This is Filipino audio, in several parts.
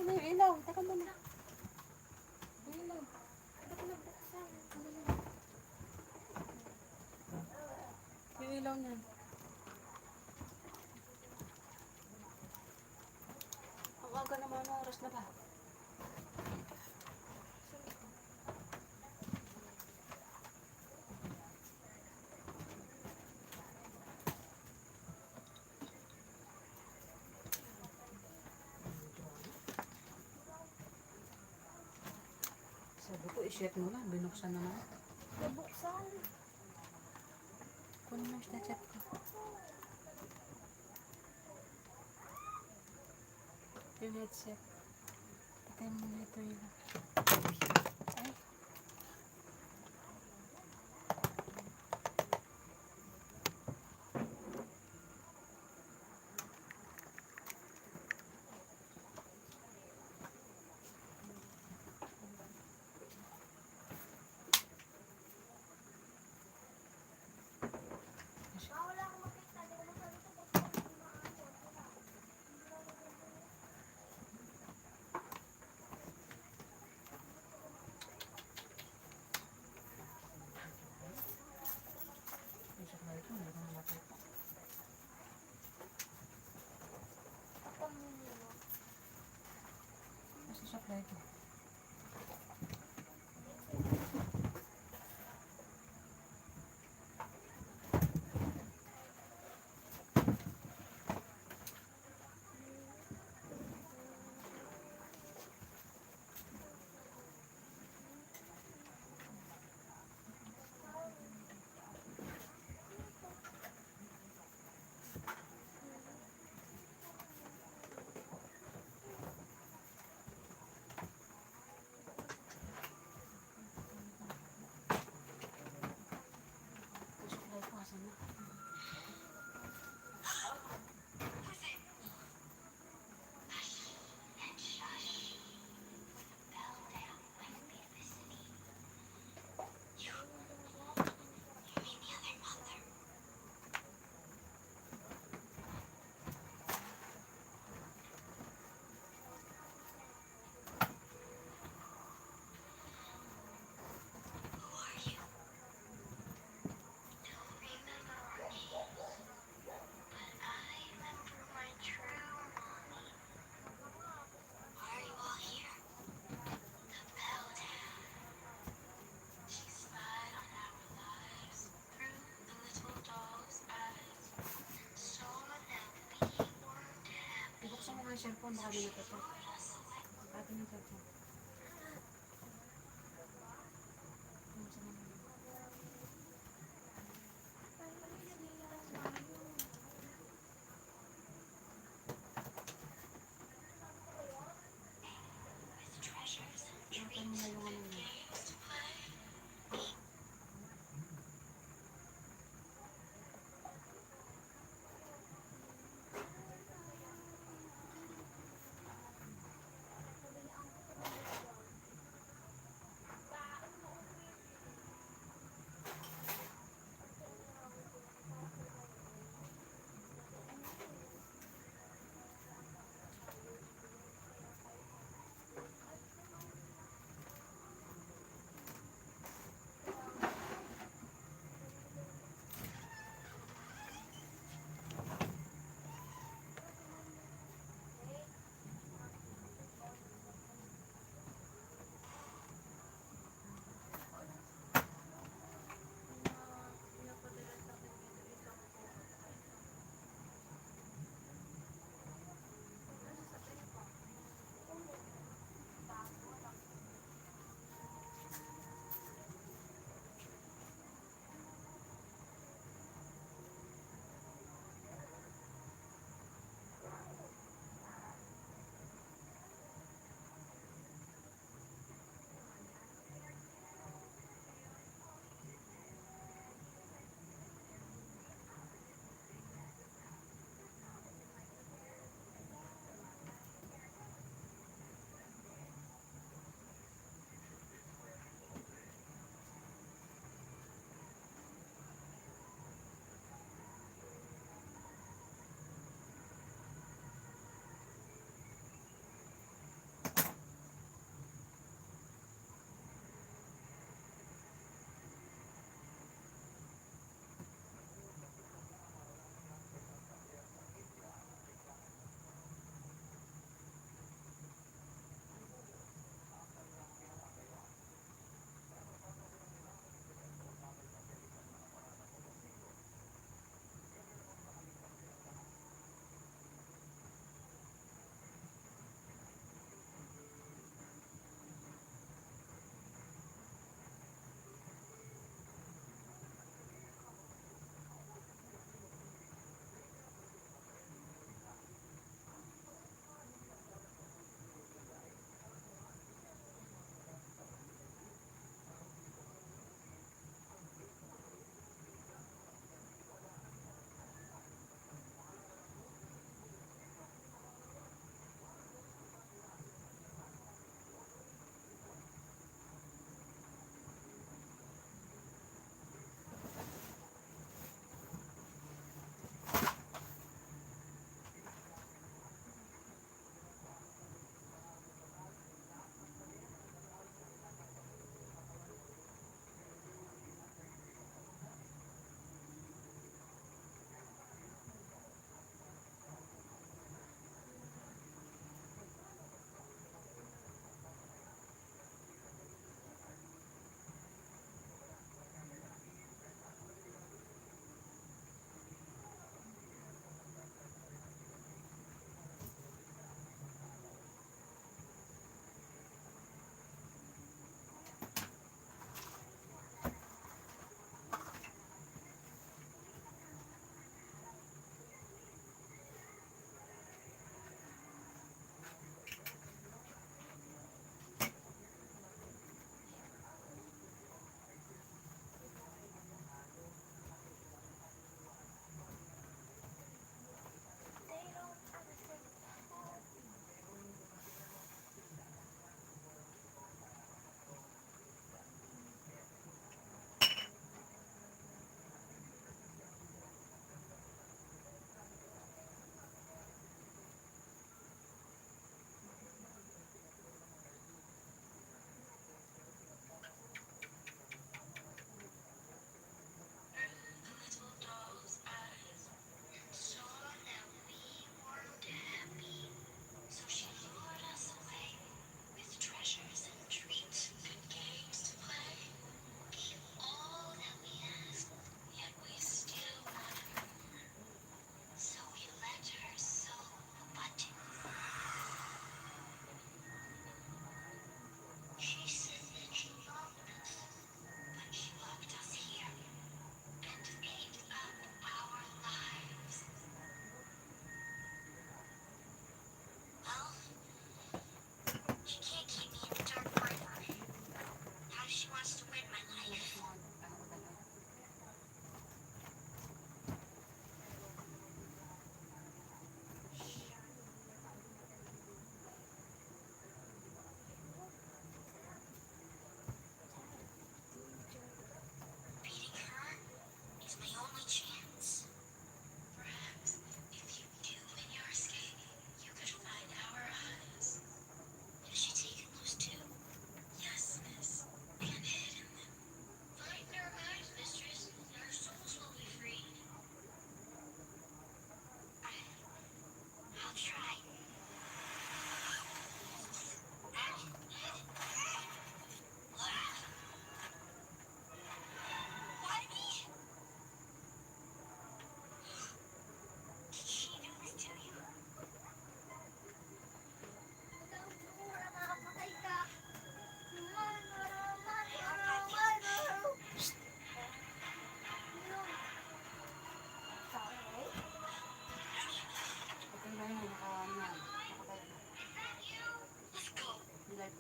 na yung ilaw. Teka muna. Yung ilaw. Teka na, buksan. Yung ilaw niyan. Ang aga naman, anong oras na ba? Sabi ko, i-shut mo lang. Binuksan naman. Nabuksan. Kunin mo siya chat ko. Yung headset. Patay mo na ito yun. Ay. Wala akong makita. Di ko masabi ito. Buksan. Yung supply ko, hindi ko na makita. Takpan mo yun. Nasa supply ko. Yung supply ko, asan na? Ibuksan mo nga yung cellphone, baka di nakita. Atin yung cellphone. Buksan mo nga. Atin mo nga yung ano niya.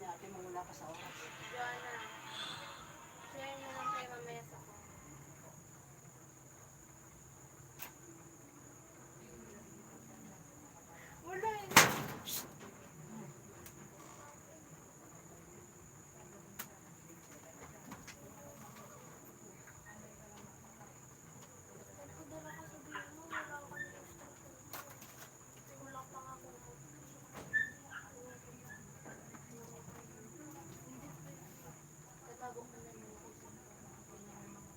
ni ate mo wala pa sa oras. Joanna, share mo lang kayo mamaya sa ko. Wala eh. Nagpadala ka sabihin mo, wala ako ng instruction. Wala pa nga ako. Tatago ko na lang ako.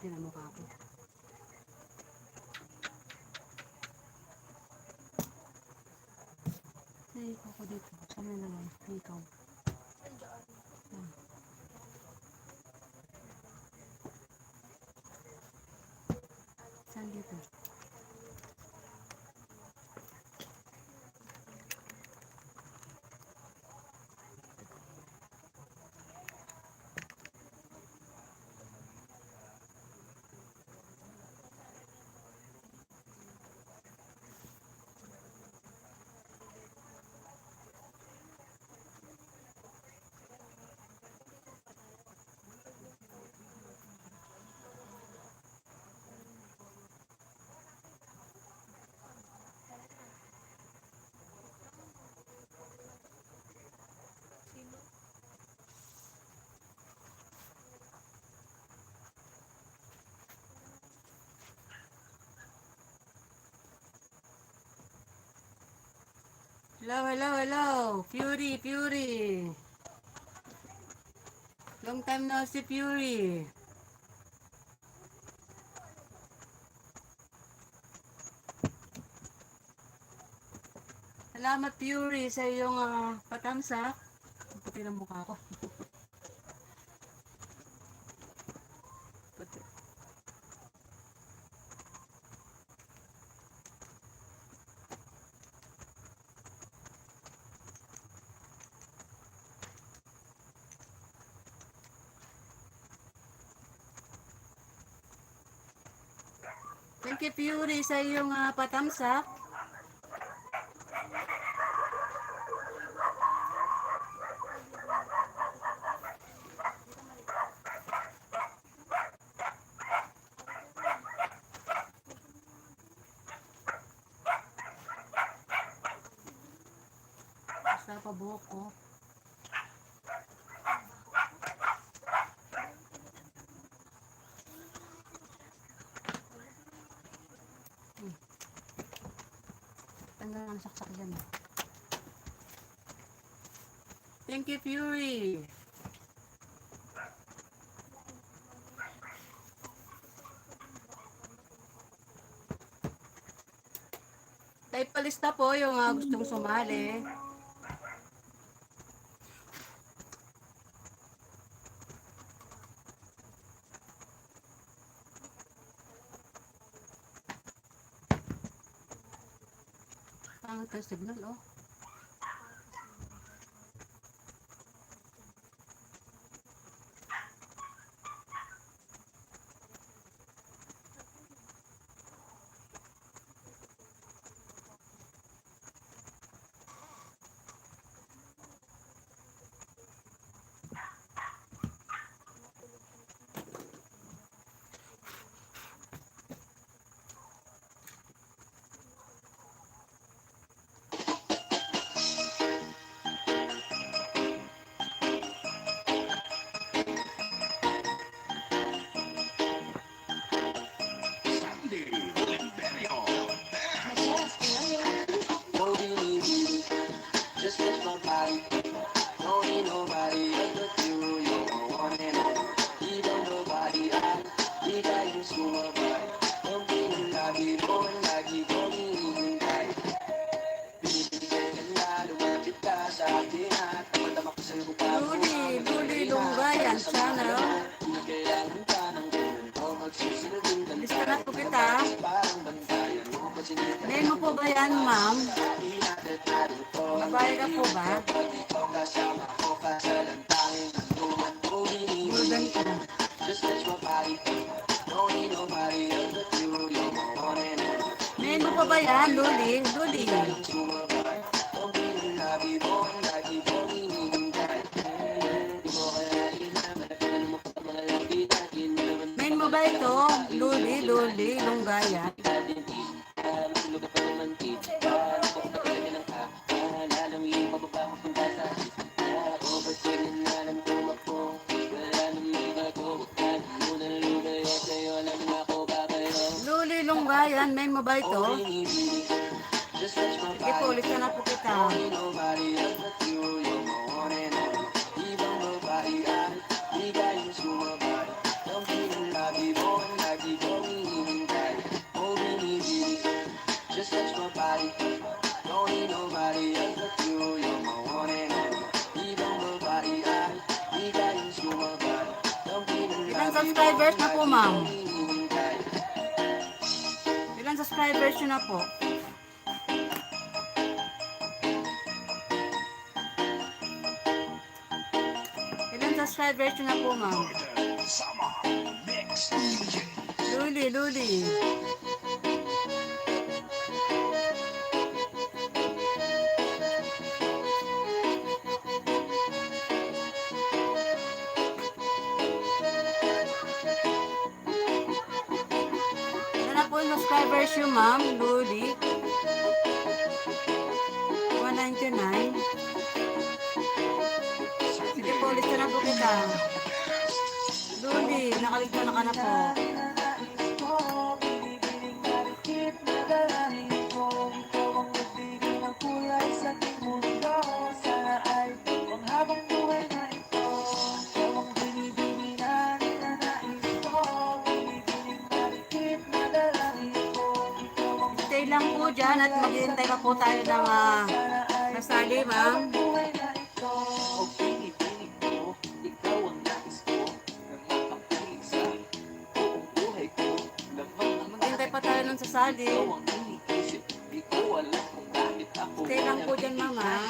Puti na mukha ko. Ay, ako dito. Saan na naman? Ikaw. Nandiyan. Saan dito? Sino? Hello, hello, hello. Fury, Fury. Long time no see, Fury. Salamat, Fury, sa iyong patamsak. Puti ng mukha ko. Puti. Thank you, Fury, sa iyong patamsak. Basta pa buhok ko. Tanggal ang saksak dyan. Thank you, Fury. Type palista po yung gustong sumali. Pangit ang signal, oh. Just touch my body. Don't need nobody else but you. You're the one and only. Even nobody else. Di tayo sumabay. Don't be lagi, going lagi, going kahit. Binibigay ka na, lumapit ka sa akin at matama ko sa'yo kung paano Luli, Lunggayan, sana. Kung kailangan ka ng ganun o magsusunodin ka Lista na po kita. parang bantayan mo pa sinita. Name mo po ba yan, ma'am? Babae ka po ba? Bulgan ka. Name mo pa ba yan, Luli? Luli. Name mo ba ito? Luli, Lunggaya. Luli, Lunggayan, name mo ba ito? Sige po, lista na po kita. Don't be in love, subscribers na po, ma'am? Ilan subscribers nyo na po? Ilan subscribers nyo na po, ma'am? Luli, Luli. Ilan na po yung subscribers nyo, ma'am? Luli. 199. Sige po, lista na po kita. Luli, nakalista na ka na po. Stay lang po dyan at maghihintay pa po tayo ng nasali, ma'am. Maghihintay pa tayo ng sasali. Stay lang po dyan, mama.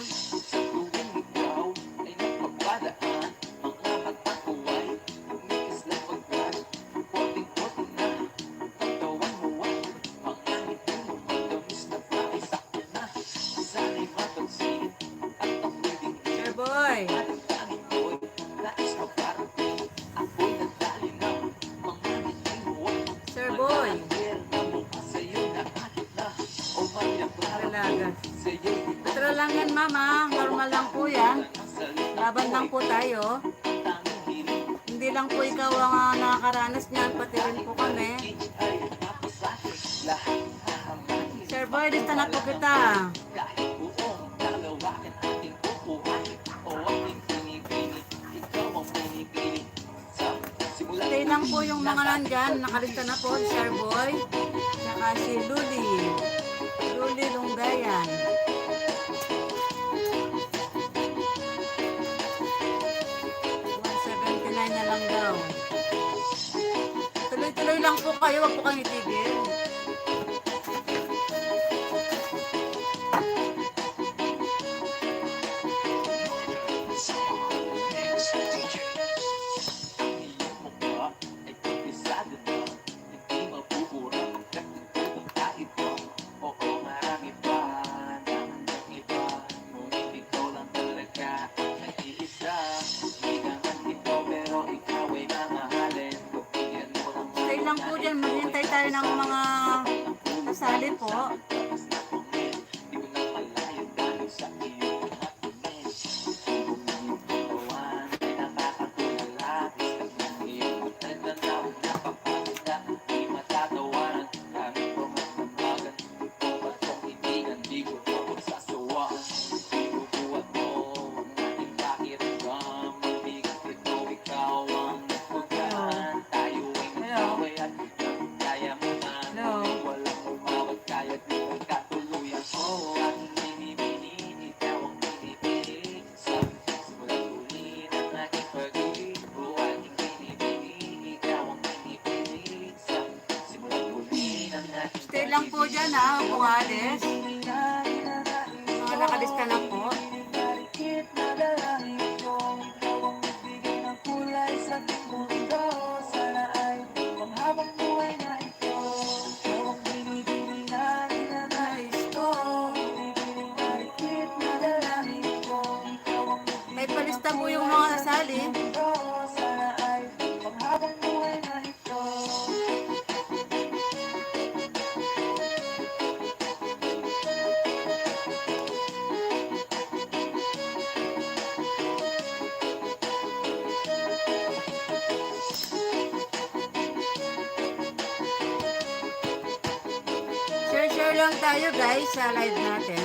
Sir Boy. Sir Boy. Talaga. Natural lang yan, mama. Normal lang po yan. Laban lang po tayo. Hindi lang po ikaw ang nakakaranas niyan, pati rin po kami. Sir Boy, lista na po kita. Stay lang po yung mga nandyan. Nakalista na po si Sir Boy. Saka si Luli. Luli Lunggayan. $179 na lang daw. Tuloy-tuloy lang po kayo. Huwag po kang itigil. Stay lang po dyan. Maghintay tayo ng mga kasali po. Stay lang po dyan, ha, kung alis. Mga nakalista na po. May palista po yung mga nasali. Share lang tayo, guys, sa live natin.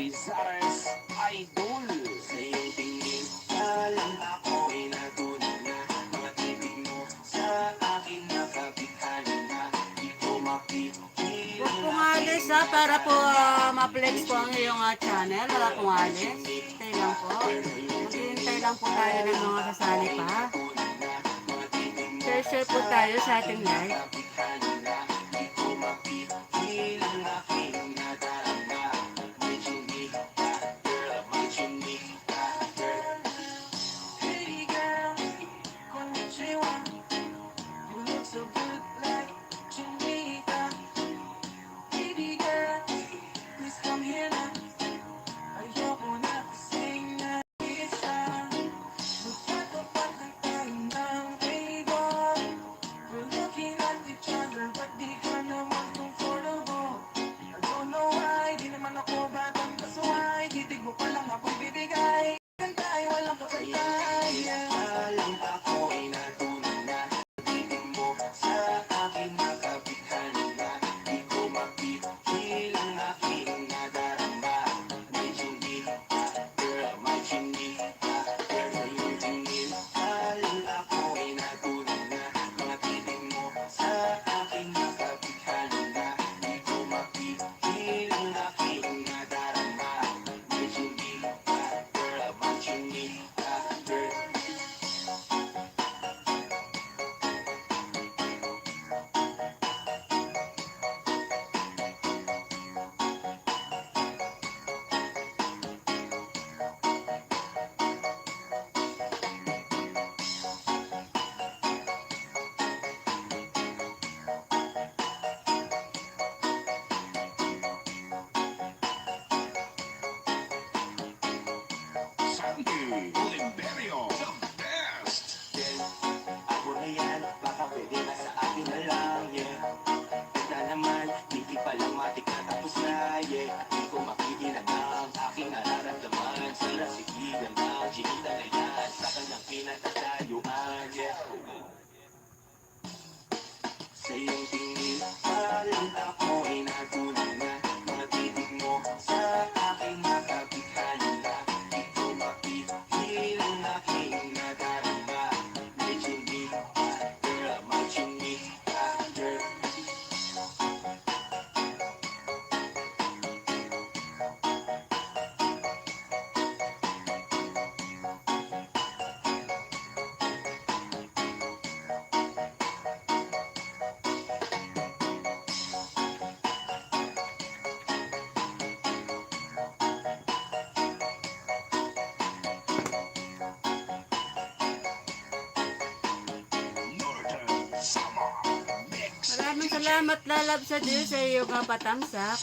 Rizales Idol. Sa iyong tingin, alam ako'y natunan na. Mga titig mo sa akin nakapitan na. Di ko mapipil. Huwag pong alis ha, para po ma-flex po ang iyong channel. Wala pong alis. Hintay lang po. Maghihintay lang po tayo ng mga kasali pa. Share po tayo sa ating live. Sandy Oliverio, the best. Ako na yan, baka pwede na sa akin na lang, yeah. Ganda naman, di pa lang matik na tapos na, yeah. Di ko makikinig ang aking nararamdaman. Sa lasigigan ng chinita na yan, sa kanyang pinatatayuan, yeah. Sa iyong tingin, alam ako'y natunan na. Mga titig mo sa aking makapitan na. Di ko mapipil ang aking nadarama. Medyo di girl, medyo di girl. Northern Summer Mix. Maraming salamat lalab sa Diyos sa iyong patamsak.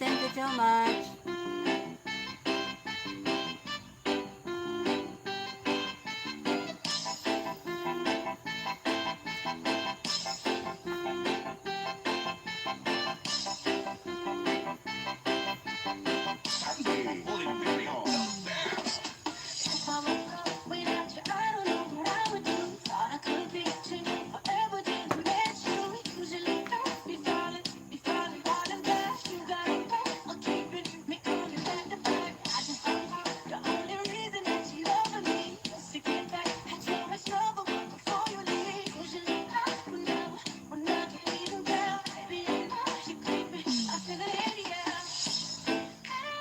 Thank you so much. Sandy Oliverio, the best. If I woke up without you, I don't know what I would do. Thought I could be too forever, didn't met you. Usually don't be falling hard and fast. You got a way of keeping me coming back to back. I just don't know the only reason that you love me is to get back at your much love before you leave. Usually I would never, when I can even tell. Baby, I know you creeping. I feel it in the air.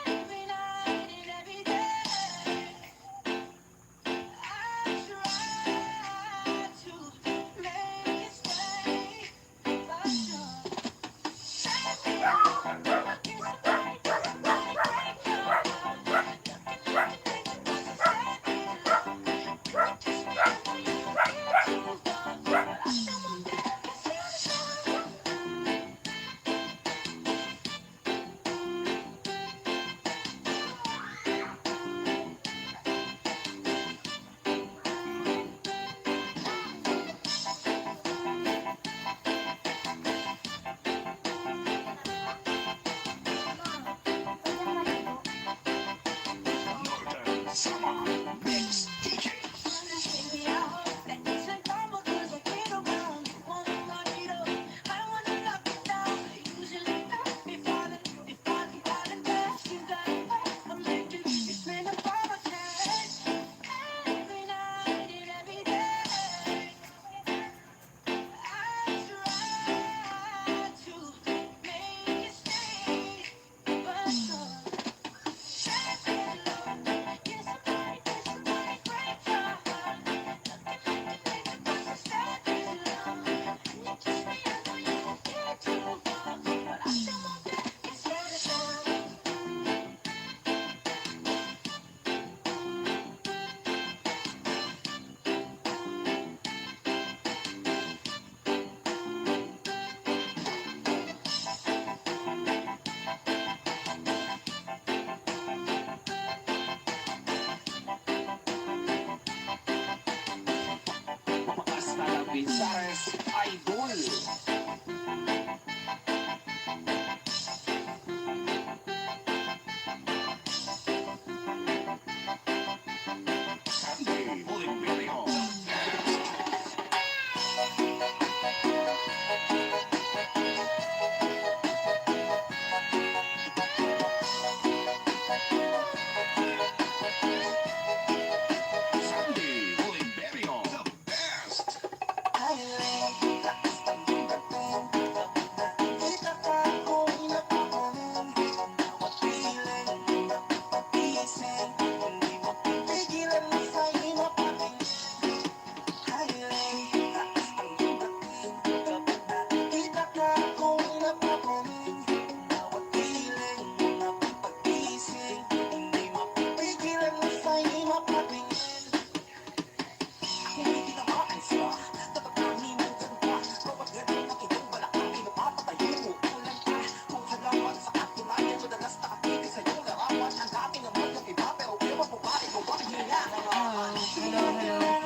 Every night and every day. I try to make it stay, but Northern Summer Mix DJ. Baby, I hope that this ain't karma, 'cause I've been around. Wanna light it up. I wanna Sandy Oliverio, the best. Hello, hello.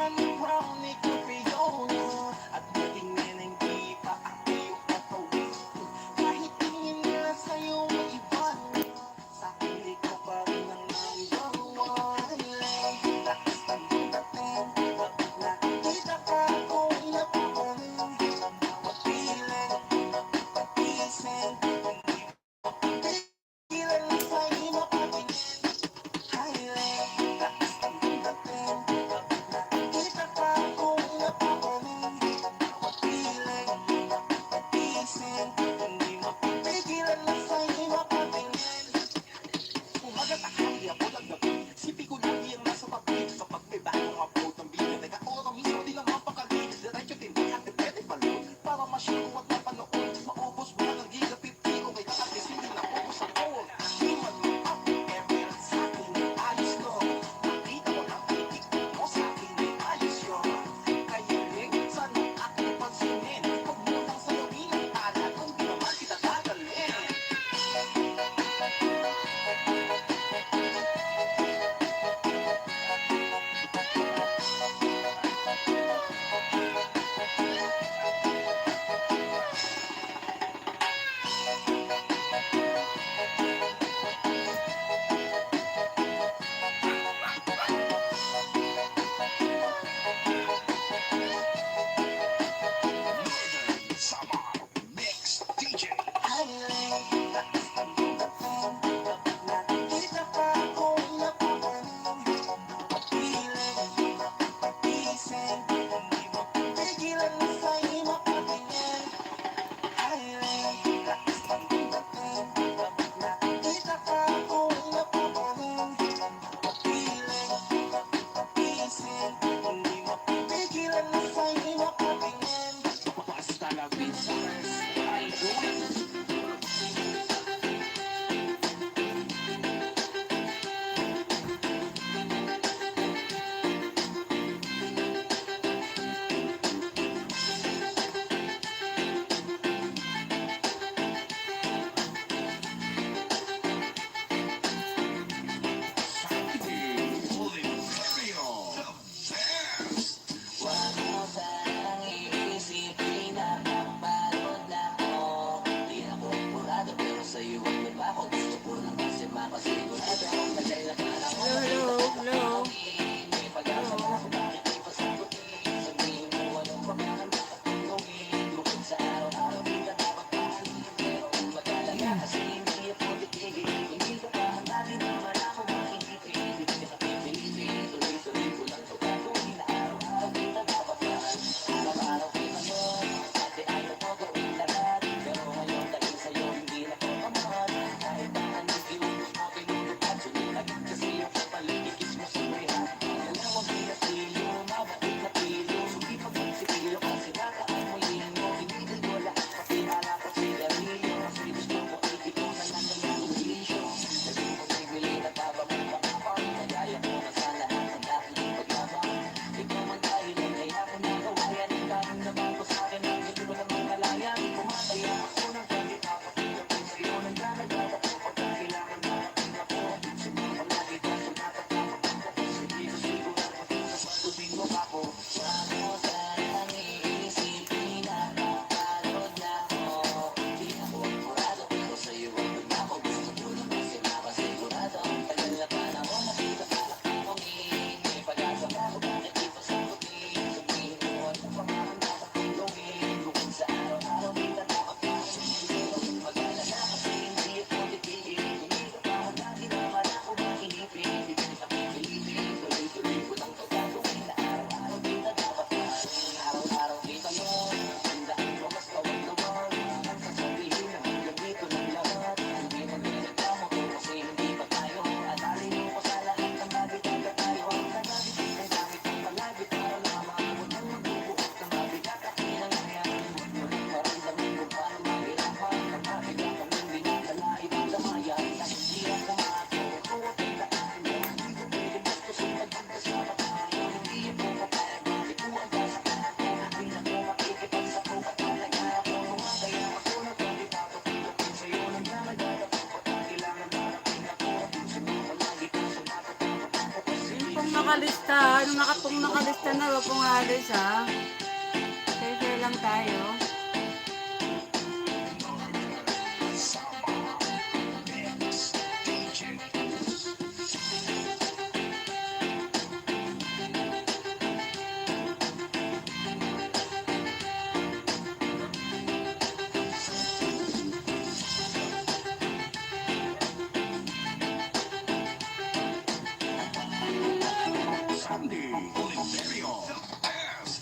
nakalista, kung nakalista na, huwag pong alis ha. Share lang tayo. Sandy Oliverio, the best.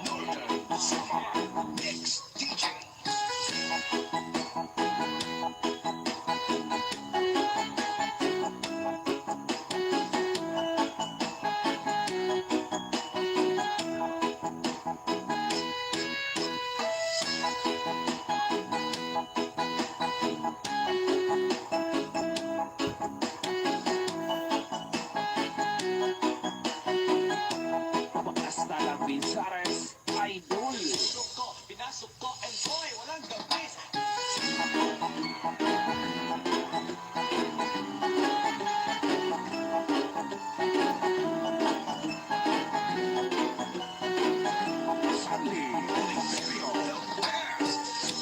Northern Summer Mix DJ. Basta lang Binsares, Idol. Pinasok ko, and boy, walang gabi. Sandy Oliverio, the best.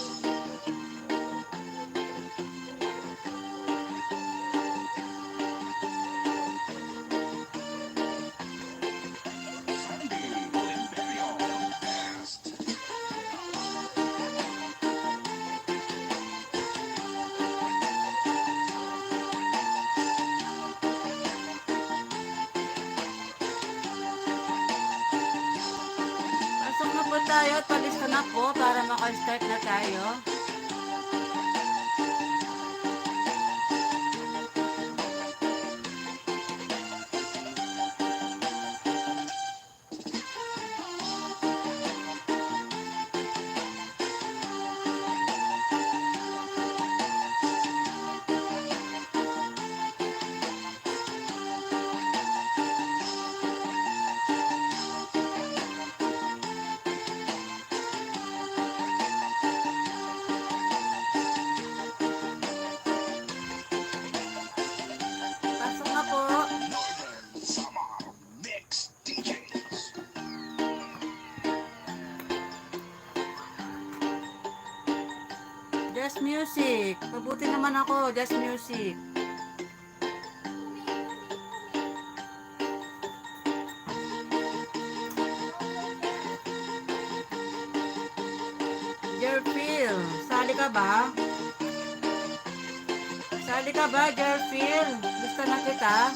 Sandy Oliverio, the best. Pasok na po tayo at palista na po para maka-start na tayo. Pasok na po. Northern Summer Mix DJs. Just music. Pabuti naman ako, just music. Jerfield, sali ka ba? Sali ka ba, Jerfield? Gusto na kita?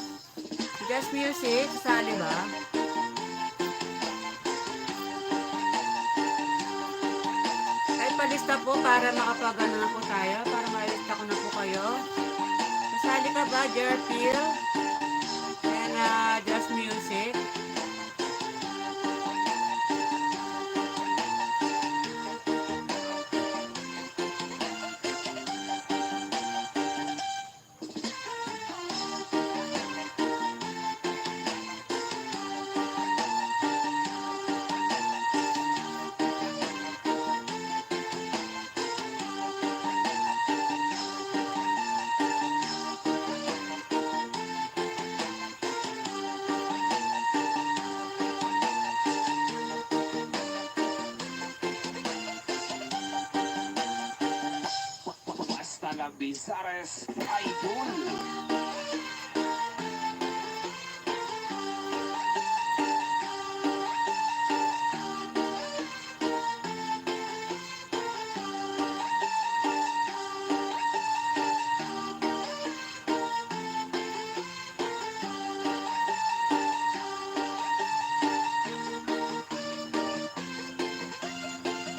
Just music, sali ba? Kahit palista po para makapagano na po tayo, para malista ko na po kayo. Sali ka ba, Jerfield? And just music. Basta lang Binsares, Idol.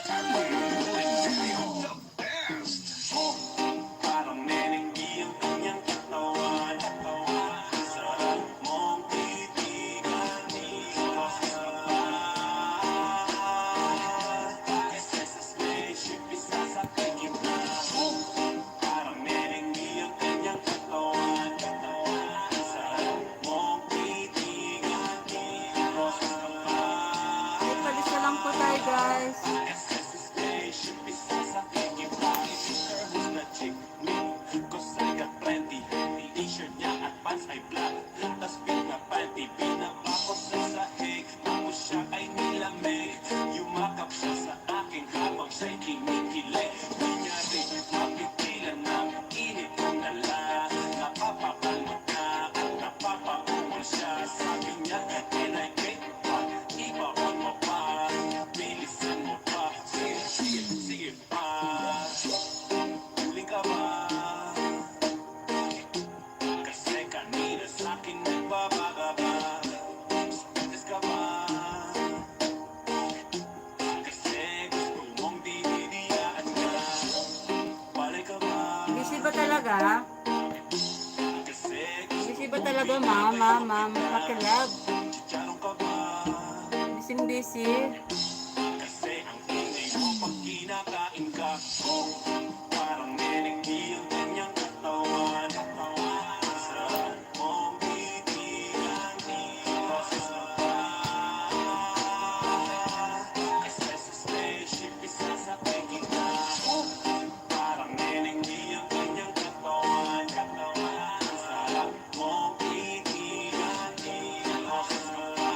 Sandy Oliverio, the best. Parang nenenggi ang kanyang katawan. po tayo, guys. T-shirt niya at pants ay black. Tas pinapalti, pinapako sa sahig. Tapos siya ay nilamig. Yumakap siya sa akin habang siya'y kinikilig. Di niya rin mapigilan ng init kong dala. Napapakalmot na at napapaumal siya. Sabi niya, can I get one? Ibaon mo pa, bilisan mo pa. Sige, sige, sige pa. Huling ka ba? Kasi kanina sa'kin nagbabagaba. Stress ka ba? Kasi gusto mong dinidiyaan ka. Walay ka ba? Busy ba talaga? Kasi Busy ba talaga, ma'am? Pakilab. chicharon ka ba? Busy. Kasi ang ingay mo pag kinakain ka. Parang nenegi ang kanyang katawan. Saan mong bibigyan iwas pa? Kasi sa spaceship isasakay kita. Parang nenegi ang kanyang katawan. Saan mong bibigyan iwas pa?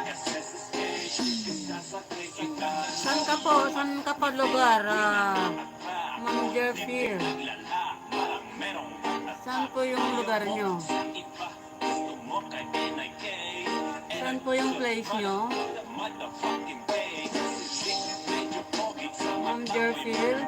Kasi sa spaceship isasakay kita. Saan ka po? Saan ka pa lugar? Ma'am Jerfield. Saan po yung lugar nyo? Saan po yung place nyo? Ma'am Jerfield.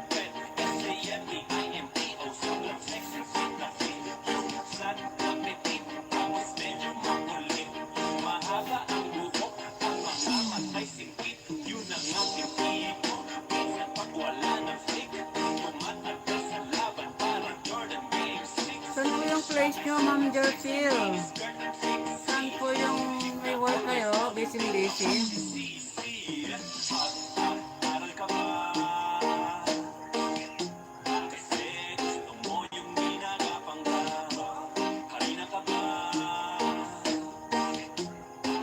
Saan po yung place nyo, Ma'am Jerfield? Saan po yung may work kayo? Busy. Aral ka ba? Kasi gusto mo yung ginagapang ka. Harina ka ba?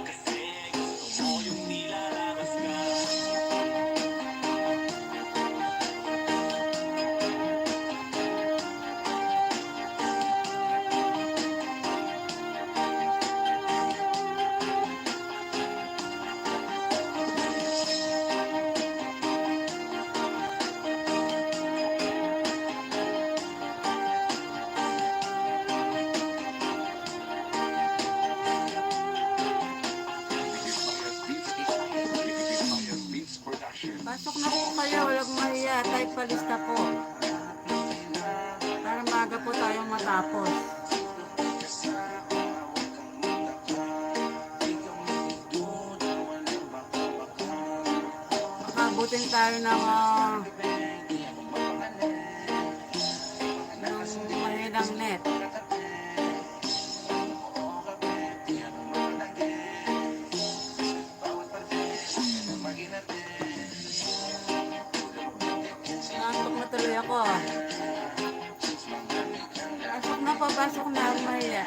Kasi gusto mo yung nilalakas ka. Pasok na po kayo, walang mahiya. Type palista po. Para maaga po tayong matapos. Makabutin tayo ng mahilang net. Nantok na tuloy ako. Pasok na, mahiya.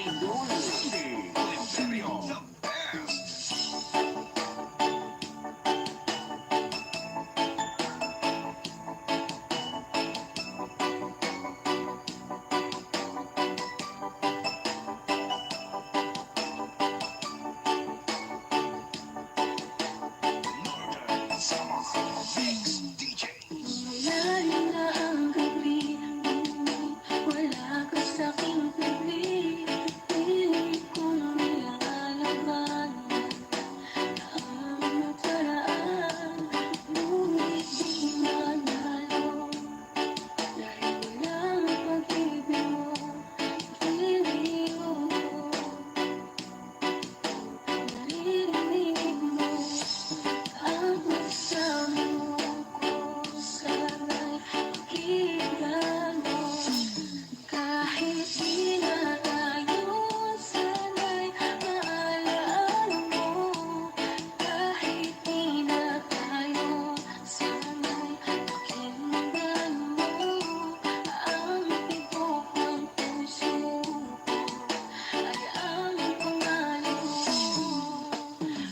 Idol. Imperio. Northern Summer Mix DJs. Malalim na ang gabi, wala ka sa'king piling. Piling kong nilalaban ang nakaraan. Ngunit di manalo dahil walang pag-ibig mo. Piling ko, naririnig mo ang magsabi mo ko. Sana'y pakinggan mo. Kahit di na tayo, sana'y maalaala mo. Kahit di na tayo, sana'y pakinggan mo. Ang tibok ng puso ko ay ang pangalan mo.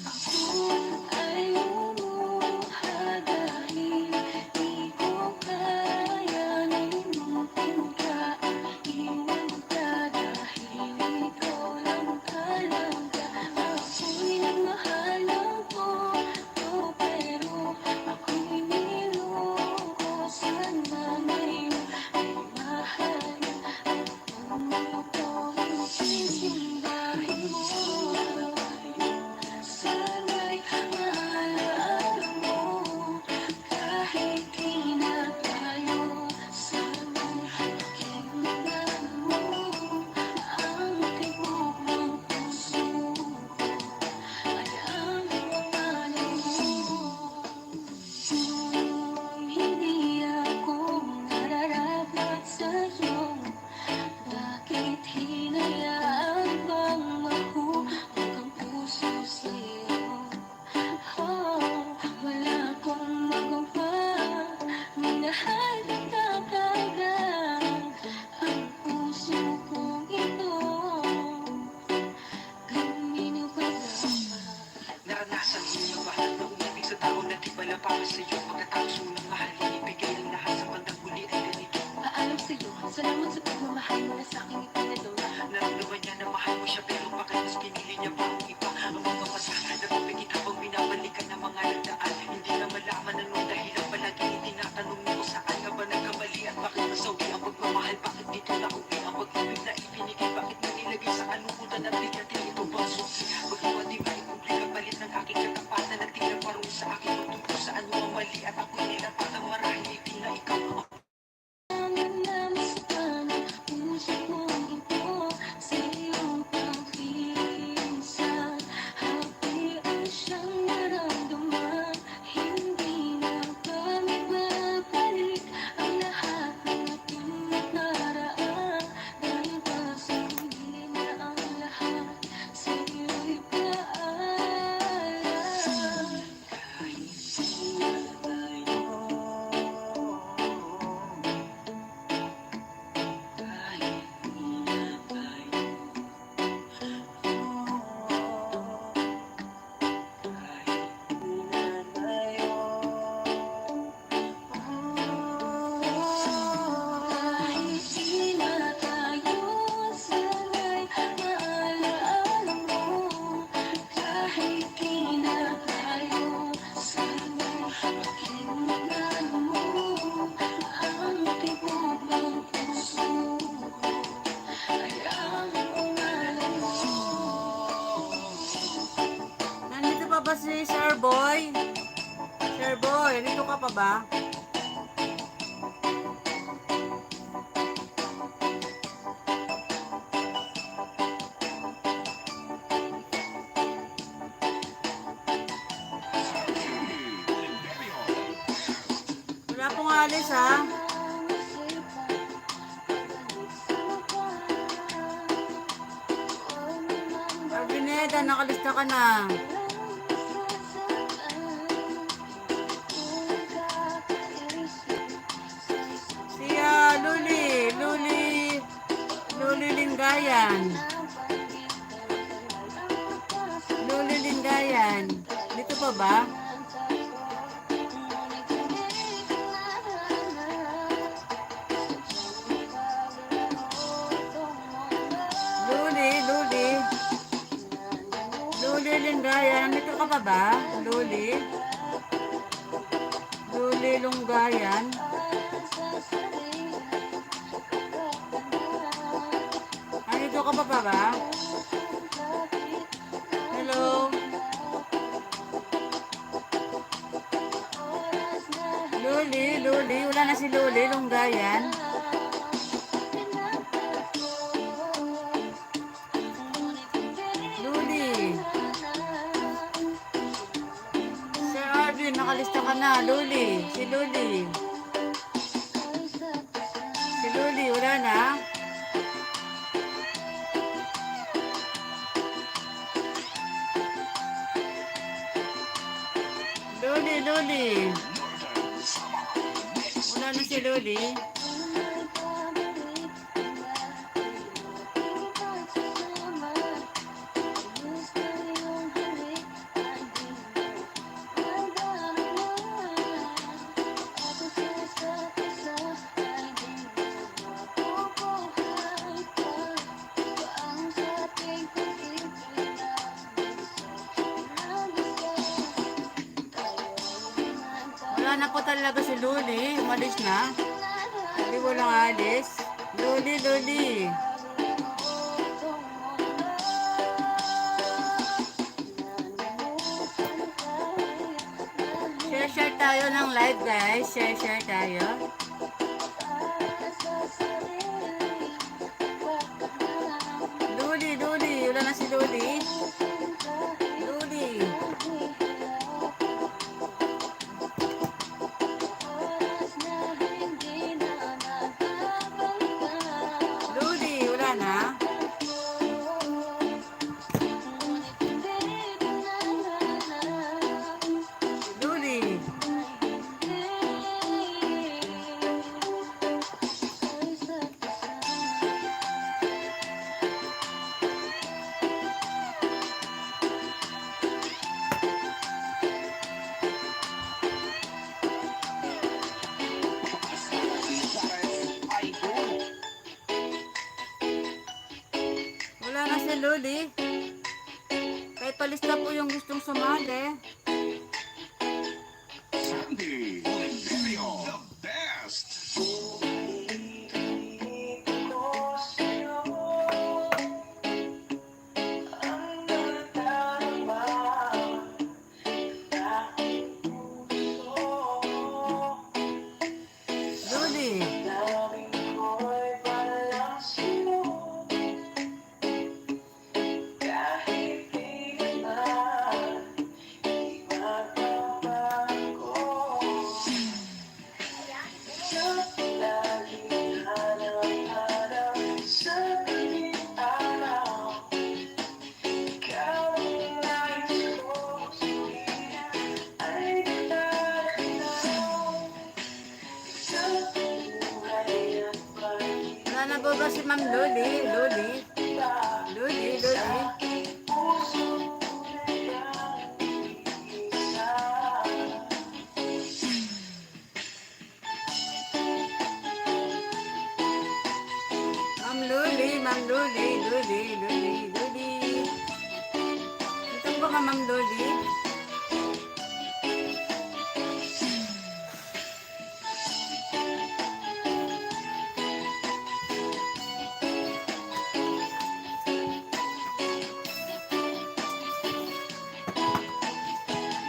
Ako ay lumuha dahil di ko kaya limutin ka. Iwan ka dahil ikaw lang talaga. Ako'y nagmahalan ko, pero ako'y niloko. Sana ngayon ay mahalin at puno ko yung sisimbahin mo. Sana'y maalaala mo. Kahit di na tayo, sana'y pakinggan mo. Ang tibok ng puso ko ay ang pangalan mo. Hindi ako nararapat sa'yo. Bakit hinayaan bang mahulog ang puso sa'yo? Wala akong magawa. Minahal kita kagad ang puso kong ito. Kanino ba dapat? Naranasan mo na ba na umibig sa tao na di pala para sa'yo? Pagkatapos mo ng mahalin, ibigay ang lahat sa bandang huli ay ganito. Paalam sa'yo, salamat sa pagmamahal mo na sa'king ipinadala. Naramdaman niya na mahal mo siya pero bakit mas pinili niya pa ang iba? Ang mga masa na mapigit habang binabalikan ng mga nagdaan. Hindi na malaman anong dahilan palagi itinatanong mo kung saan nga ba nagkamali at bakit nasawi ang pagmamahal. Bakit dito nauwi ang pag-ibig na ibinigay? Bakit mo nilagay sa kanukutan at bigatin ito bang suki? Pagkawa di ba ipublika palit ng aking katapatan at tila parang sa akin magtungkol sa ano ang mali at ako'y nilatang marahil hindi na ikaw ang Puso kong ito sa iyong pagpilisan. Happy siyang naramdaman. Hindi na kami babalik ang lahat ng ating nakaraan. Dahil ba sa huli na ang lahat sa iyo'y paalam. Kahit di na tayo, kahit di na tayo, kahit di na tayo, sana'y maalaala mo. Kahit di na tayo, sana'y pakinggan mo. Ang tibok ng puso ko ay ang pangalan mo. Nandito pa ba si Sir Boy? Sir Boy, nandito ka pa ba? Wala pong alis ha. Arvineda, nakalista ka na. Si Luli Linggayan. ba? Luli, Luli. Luli Lingayan. Nandito ka pa ba? Luli. Luli Lunggayan. Nandito ka pa ba? Hello? Luli, Luli. Wala na si Luli Lunggayan. Luli. Sir Arvin, nakalista ka na. Luli. Si Luli. Si Luli, wala na. Luli, Luli. Wala na si Luli. Wala na po talaga si Luli. Umalis na. Hindi walang alis. Luli, Luli. Share tayo ng live, guys. Share tayo. Luli, Luli. Wala na si Luli. Luli. Luli, wala na. Luli. Wala na si Luli. Kahit palista po yung gustong sumali. Sandy Oliverio, the best. Luli. Wala na po ba si Ma'am Luli? Luli. Luli, Luli. Ma'am Luli, Ma'am Luli, Luli, Luli, Luli. Ito po ka, Ma'am Luli.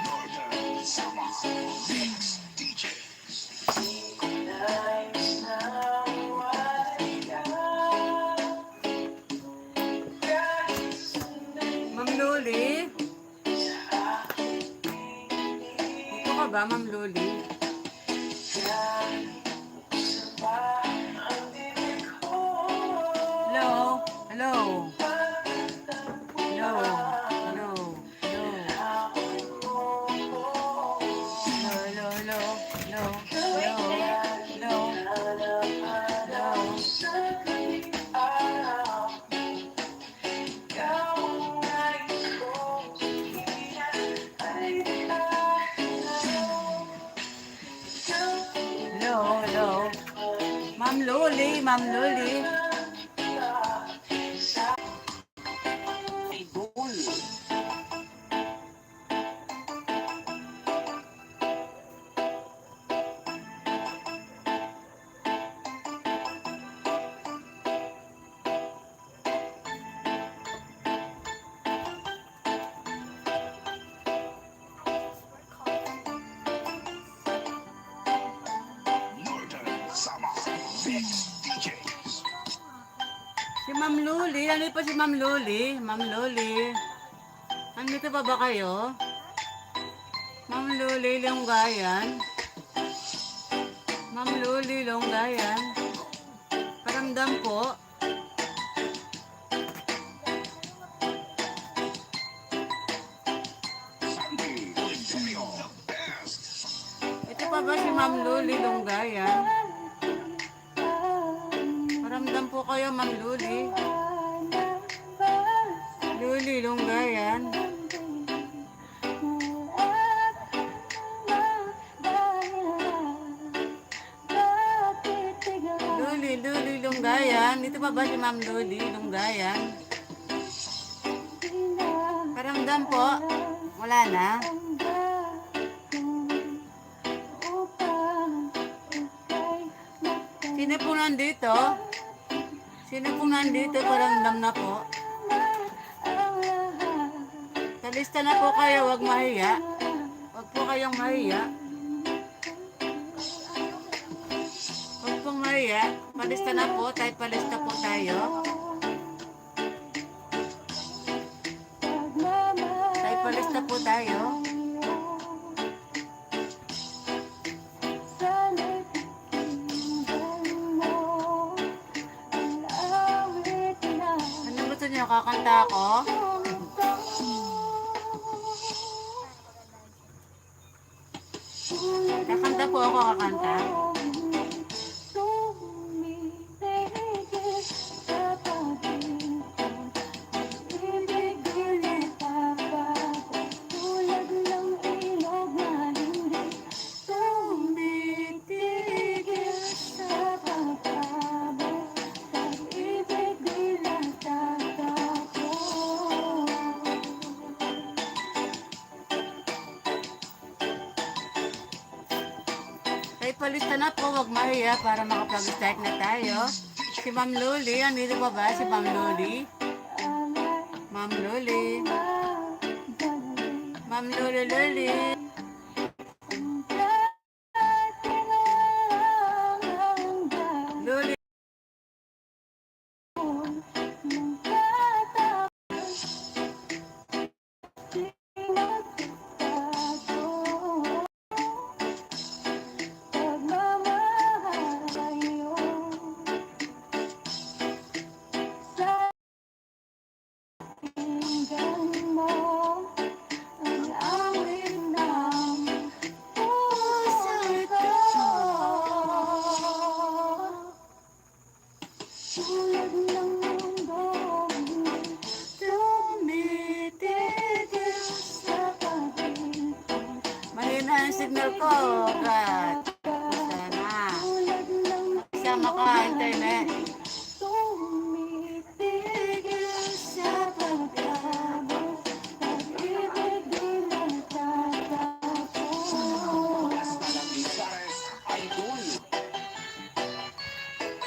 Northern Summer Mix DJs. Ma'am Luli. Ito ka ba, Ma'am Luli? Hello? Hello? Hello? Hello? Hello? Hello? Hello? Hello? Hello? Hello? Ma'am Luli, Ma'am Luli. Idol. Si Ma'am Luli, ano pa si Ma'am Luli? Ma'am Luli. Andito pa ba kayo? Ma'am Luli, Longgayan. Ma'am Luli, Longgayan. Paramdam po. Ito pa ba si Ma'am Luli, Longgayan? Paramdam po kayo, Ma'am Luli. Luli, Longgayan. Luli, Longgayan. Dito pa ba si Ma'am Luli, Longgayan? Paramdam po. Wala na. Sino po nandito? Sino po nandito? Paramdam na po. Kalista na po kayo, wag mahiya. Wag po kayong mahiya. Wag pong mahiya. Palista na po, tayo palista po tayo. Tayo palista po tayo. Ano gusto niyo? Kakanta ako? Kakanta po ako, kakanta. Tayo palista na po, wag mahiya para makapag-start na tayo. Si Ma'am Luli, andito pa ba si Ma'am Luli? Ma'am Luli. Ma'am Luli, Luli. Luli. Mahina ang signal ko, God. Sana. Kasama ka, internet.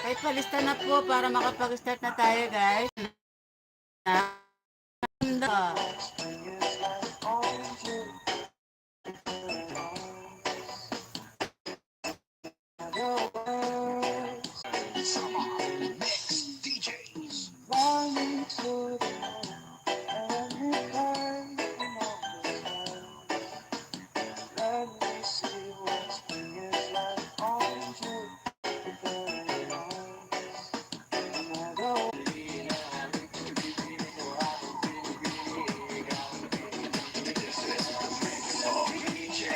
Kahit palista na po para makapag-start na tayo, guys.